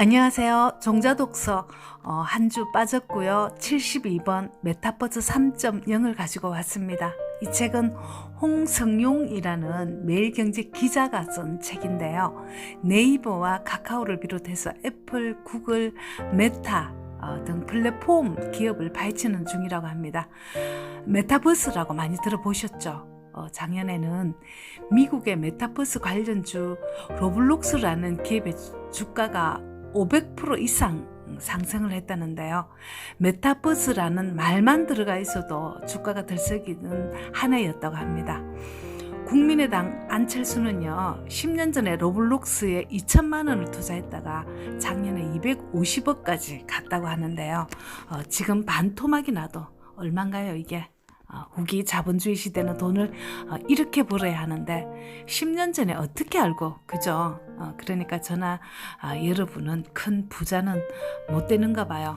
안녕하세요. 종자독서 한 주 빠졌고요. 72번 메타버스 3.0을 가지고 왔습니다. 이 책은 홍성용이라는 매일경제 기자가 쓴 책인데요. 네이버와 카카오를 비롯해서 애플, 구글, 메타 등 플랫폼 기업을 파헤치는 중이라고 합니다. 메타버스라고 많이 들어보셨죠? 작년에는 미국의 메타버스 관련주 로블록스라는 기업의 주가가 500% 이상 상승을 했다는데요. 메타버스라는 말만 들어가 있어도 주가가 들썩이는 한 해였다고 합니다. 국민의당 안철수는요, 10년 전에 로블록스에 2천만 원을 투자했다가 작년에 250억까지 갔다고 하는데요. 지금 반토막이 나도 얼만가요 이게? 후기 자본주의 시대는 돈을 이렇게 벌어야 하는데 10년 전에 어떻게 알고, 그죠? 그러니까 저나 여러분은 큰 부자는 못 되는가 봐요.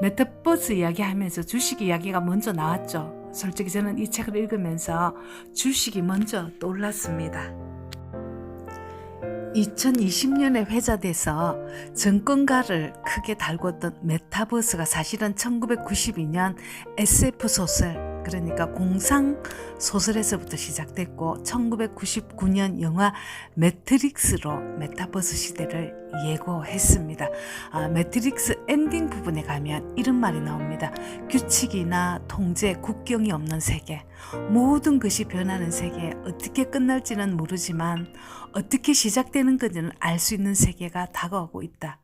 메타버스 이야기하면서 주식 이야기가 먼저 나왔죠. 솔직히 저는 이 책을 읽으면서 주식이 먼저 떠올랐습니다. 2020년에 회자돼서 정권가를 크게 달궜던 메타버스가 사실은 1992년 SF 소설, 그러니까 공상 소설에서부터 시작됐고 1999년 영화 매트릭스로 메타버스 시대를 예고했습니다. 매트릭스 엔딩 부분에 가면 이런 말이 나옵니다. 규칙이나 통제, 국경이 없는 세계, 모든 것이 변하는 세계, 어떻게 끝날지는 모르지만 어떻게 시작되는 건지는 알 수 있는 세계가 다가오고 있다.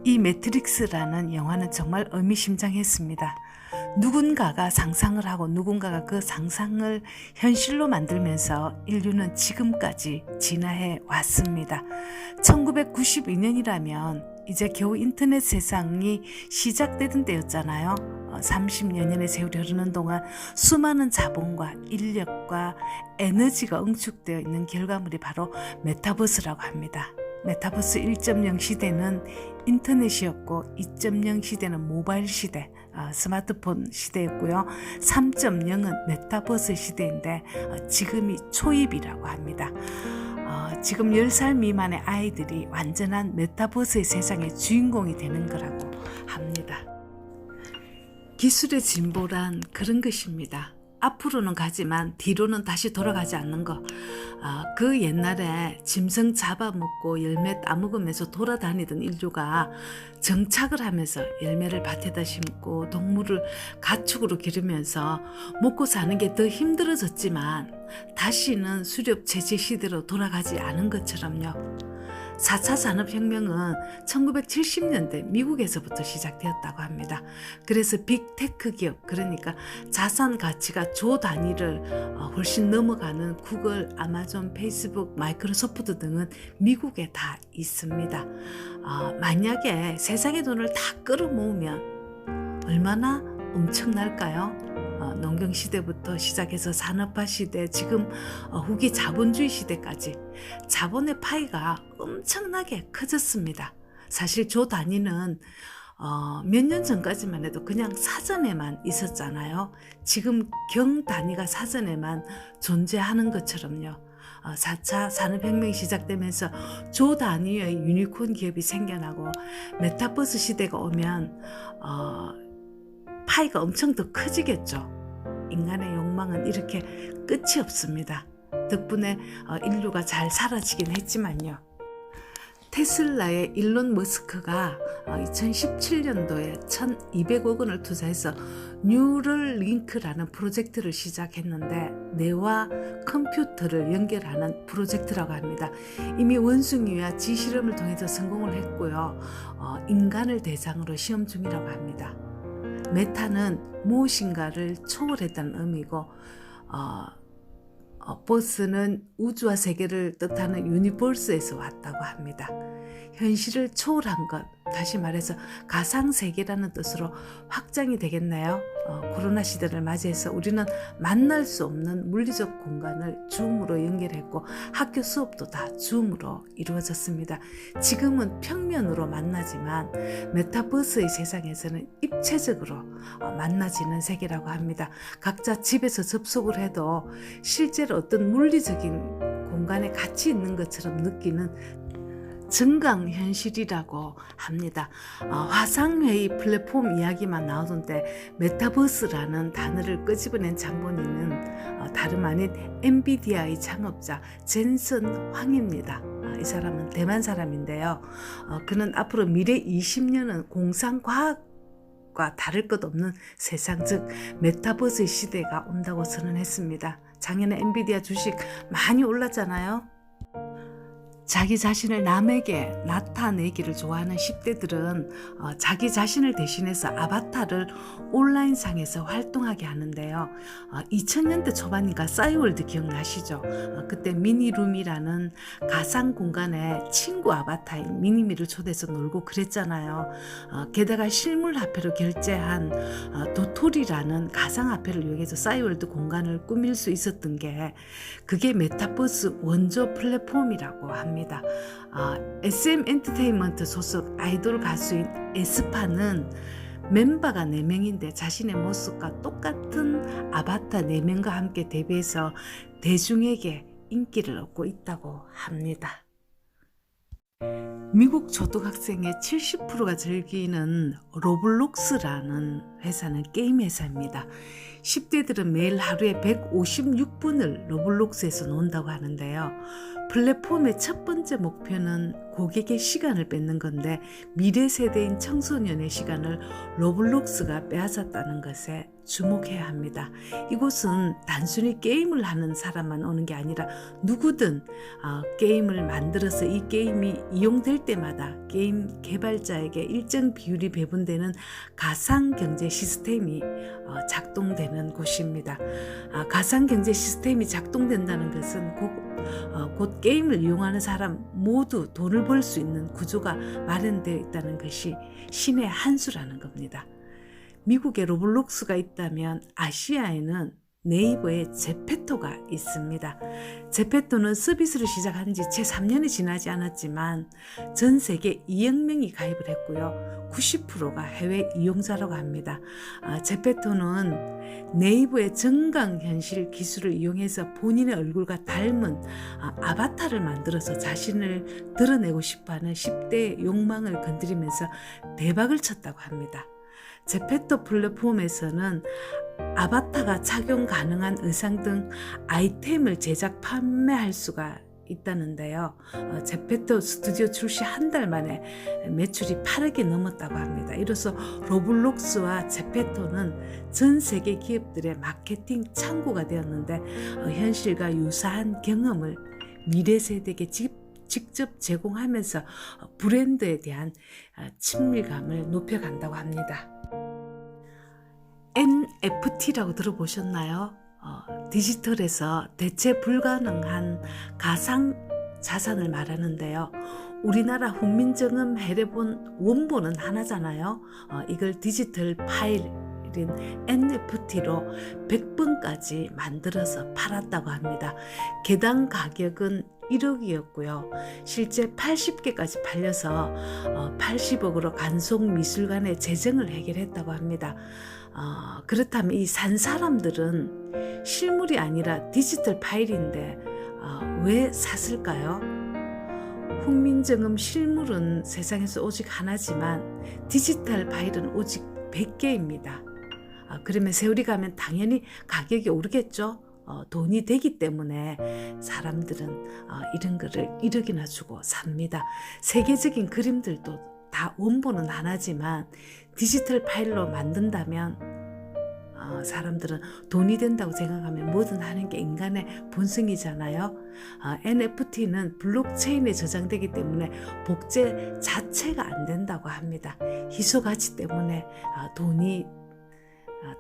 이 매트릭스라는 영화는 정말 의미심장했습니다. 누군가가 상상을 하고 누군가가 그 상상을 현실로 만들면서 인류는 지금까지 진화해 왔습니다. 1992년이라면 이제 겨우 인터넷 세상이 시작되던 때였잖아요. 30여 년의 세월이 흐르는 동안 수많은 자본과 인력과 에너지가 응축되어 있는 결과물이 바로 메타버스라고 합니다. 메타버스 1.0 시대는 인터넷이었고 2.0 시대는 모바일 시대, 스마트폰 시대였고요. 3.0은 메타버스 시대인데 지금이 초입이라고 합니다. 지금 10살 미만의 아이들이 완전한 메타버스의 세상의 주인공이 되는 거라고 합니다. 기술의 진보란 그런 것입니다. 앞으로는 가지만 뒤로는 다시 돌아가지 않는 거. 그 옛날에 짐승 잡아먹고 열매 따먹으면서 돌아다니던 인류가 정착을 하면서 열매를 밭에다 심고 동물을 가축으로 기르면서 먹고 사는 게 더 힘들어졌지만 다시는 수렵체제 시대로 돌아가지 않은 것처럼요. 4차 산업혁명은 1970년대 미국에서부터 시작되었다고 합니다. 그래서 빅테크 기업, 그러니까 자산 가치가 조 단위를 훨씬 넘어가는 구글, 아마존, 페이스북, 마이크로소프트 등은 미국에 다 있습니다. 만약에 세상의 돈을 다 끌어모으면 얼마나 엄청날까요? 농경시대부터 시작해서 산업화 시대, 지금 후기 자본주의 시대까지 자본의 파이가 엄청나게 커졌습니다. 사실 조 단위는 몇 년 전까지만 해도 그냥 사전에만 있었잖아요. 지금 경 단위가 사전에만 존재하는 것처럼요. 4차 산업혁명이 시작되면서 조 단위의 유니콘 기업이 생겨나고 메타버스 시대가 오면 파이가 엄청 더 커지겠죠. 인간의 욕망은 이렇게 끝이 없습니다. 덕분에 인류가 잘 사라지긴 했지만요. 테슬라의 일론 머스크가 2017년도에 1,200억 원을 투자해서 뉴럴링크라는 프로젝트를 시작했는데 뇌와 컴퓨터를 연결하는 프로젝트라고 합니다. 이미 원숭이와 지실험을 통해서 성공을 했고요. 인간을 대상으로 시험 중이라고 합니다. 메타는 무엇인가를 초월했다는 의미고 버스는 우주와 세계를 뜻하는 유니버스에서 왔다고 합니다. 현실을 초월한 것, 다시 말해서 가상세계라는 뜻으로 확장이 되겠나요? 코로나 시대를 맞이해서 우리는 만날 수 없는 물리적 공간을 줌으로 연결했고 학교 수업도 다 줌으로 이루어졌습니다. 지금은 평면으로 만나지만 메타버스의 세상에서는 입체적으로 만나지는 세계라고 합니다. 각자 집에서 접속을 해도 실제로 어떤 물리적인 공간에 같이 있는 것처럼 느끼는 증강현실이라고 합니다. 화상회의 플랫폼 이야기만 나오던데 메타버스라는 단어를 끄집어낸 장본인은 다름 아닌 엔비디아의 창업자 젠슨 황입니다. 이 사람은 대만 사람인데요. 그는 앞으로 미래 20년은 공상과학과 다를 것 없는 세상, 즉 메타버스의 시대가 온다고 선언했습니다. 작년에 엔비디아 주식 많이 올랐잖아요. 자기 자신을 남에게 나타내기를 좋아하는 10대들은 자기 자신을 대신해서 아바타를 온라인상에서 활동하게 하는데요. 2000년대 초반인가 싸이월드 기억나시죠? 그때 미니룸이라는 가상 공간에 친구 아바타인 미니미를 초대해서 놀고 그랬잖아요. 게다가 실물 화폐로 결제한 도토리라는 가상 화폐를 이용해서 싸이월드 공간을 꾸밀 수 있었던 게 그게 메타버스 원조 플랫폼이라고 합니다. SM 엔터테인먼트 소속 아이돌 가수인 에스파는 멤버가 4명인데 자신의 모습과 똑같은 아바타 4명과 함께 데뷔해서 대중에게 인기를 얻고 있다고 합니다. 미국 초등학생의 70%가 즐기는 로블록스라는 회사는 게임 회사입니다. 10대들은 매일 하루에 156분을 로블록스에서 논다고 하는데요. 플랫폼의 첫 번째 목표는 고객의 시간을 뺏는 건데 미래 세대인 청소년의 시간을 로블록스가 빼앗았다는 것에 주목해야 합니다. 이곳은 단순히 게임을 하는 사람만 오는 게 아니라 누구든 게임을 만들어서 이 게임이 이용될 때마다 게임 개발자에게 일정 비율이 배분되는 가상경제 시스템이 작동되는 곳입니다. 가상경제 시스템이 작동된다는 것은 곧 게임을 이용하는 사람 모두 돈을 벌 수 있는 구조가 마련되어 있다는 것이 신의 한 수라는 겁니다. 미국에 로블록스가 있다면 아시아에는 네이버의 제페토가 있습니다. 제페토는 서비스를 시작한 지 채 3년이 지나지 않았지만 전 세계 2억 명이 가입을 했고요. 90%가 해외 이용자라고 합니다. 제페토는 네이버의 증강현실 기술을 이용해서 본인의 얼굴과 닮은 아바타를 만들어서 자신을 드러내고 싶어하는 10대의 욕망을 건드리면서 대박을 쳤다고 합니다. 제페토 플랫폼에서는 아바타가 착용 가능한 의상 등 아이템을 제작 판매할 수가 있다는데요. 제페토 스튜디오 출시 한 달 만에 매출이 8억이 넘었다고 합니다. 이로써 로블록스와 제페토는 전 세계 기업들의 마케팅 창구가 되었는데 현실과 유사한 경험을 미래 세대에게 직접 제공하면서 브랜드에 대한 친밀감을 높여간다고 합니다. NFT라고 들어보셨나요? 디지털에서 대체 불가능한 가상 자산을 말하는데요. 우리나라 훈민정음 해례본 원본은 하나잖아요. 이걸 디지털 파일인 NFT로 100번까지 만들어서 팔았다고 합니다. 개당 가격은 1억이었고요. 실제 80개까지 팔려서 80억으로 간송미술관의 재정을 해결했다고 합니다. 그렇다면 이 산 사람들은 실물이 아니라 디지털 파일인데 왜 샀을까요? 훈민정음 실물은 세상에서 오직 하나지만 디지털 파일은 오직 100개입니다. 그러면 세월이 가면 당연히 가격이 오르겠죠. 돈이 되기 때문에 사람들은 이런 거를 1억이나 주고 삽니다. 세계적인 그림들도 다 원본은 하나지만 디지털 파일로 만든다면 사람들은 돈이 된다고 생각하면 뭐든 하는 게 인간의 본성이잖아요. NFT는 블록체인에 저장되기 때문에 복제 자체가 안 된다고 합니다. 희소 가치 때문에 돈이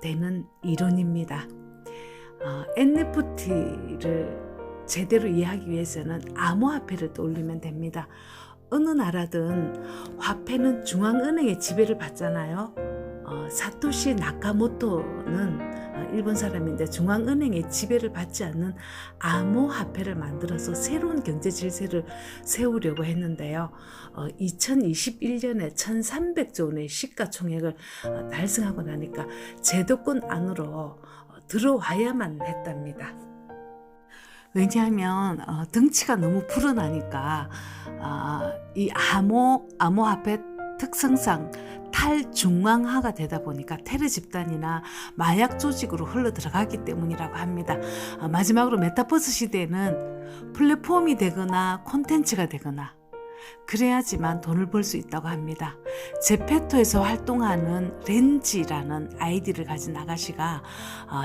되는 이론입니다. NFT를 제대로 이해하기 위해서는 암호화폐를 떠올리면 됩니다. 어느 나라든 화폐는 중앙은행의 지배를 받잖아요. 사토시 나카모토는 일본 사람인데 중앙은행의 지배를 받지 않는 암호화폐를 만들어서 새로운 경제 질서를 세우려고 했는데요. 2021년에 1300조 원의 시가총액을 달성하고 나니까 제도권 안으로 들어와야만 했답니다. 왜냐하면 덩치가 너무 불어나니까 이 암호화폐 특성상 탈중앙화가 되다 보니까 테러 집단이나 마약 조직으로 흘러 들어가기 때문이라고 합니다. 마지막으로 메타버스 시대에는 플랫폼이 되거나 콘텐츠가 되거나 그래야지만 돈을 벌 수 있다고 합니다. 제페토에서 활동하는 렌지라는 아이디를 가진 아가씨가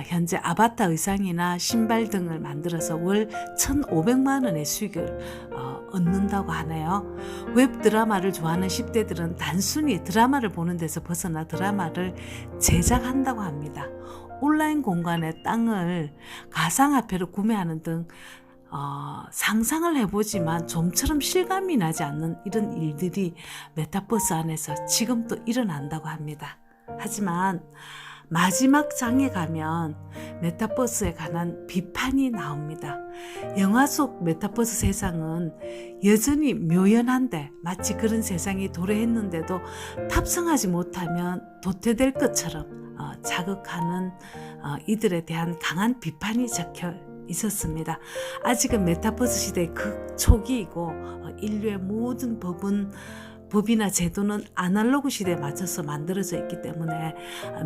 현재 아바타 의상이나 신발 등을 만들어서 월 1,500만 원의 수익을 얻는다고 하네요. 웹 드라마를 좋아하는 10대들은 단순히 드라마를 보는 데서 벗어나 드라마를 제작한다고 합니다. 온라인 공간의 땅을 가상화폐로 구매하는 등 상상을 해보지만 좀처럼 실감이 나지 않는 이런 일들이 메타버스 안에서 지금도 일어난다고 합니다. 하지만 마지막 장에 가면 메타버스에 관한 비판이 나옵니다. 영화 속 메타버스 세상은 여전히 묘연한데 마치 그런 세상이 도래했는데도 탑승하지 못하면 도태될 것처럼 자극하는 이들에 대한 강한 비판이 적혀 있었습니다. 아직은 메타버스 시대의 극초기이고 인류의 모든 법이나 제도는 아날로그 시대에 맞춰서 만들어져 있기 때문에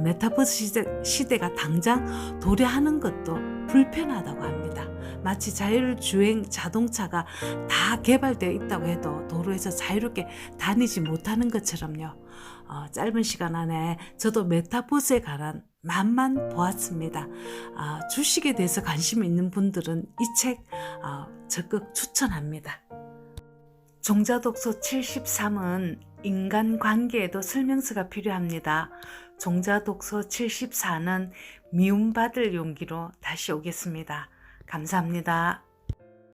메타버스 시대가 당장 도래하는 것도 불편하다고 합니다. 마치 자율주행 자동차가 다 개발되어 있다고 해도 도로에서 자유롭게 다니지 못하는 것처럼요. 짧은 시간 안에 저도 메타버스에 관한 맛만 보았습니다. 주식에 대해서 관심 있는 분들은 이 책 적극 추천합니다. 종자독서 73은 인간관계에도 설명서가 필요합니다. 종자독서 74는 미움받을 용기로 다시 오겠습니다. 감사합니다.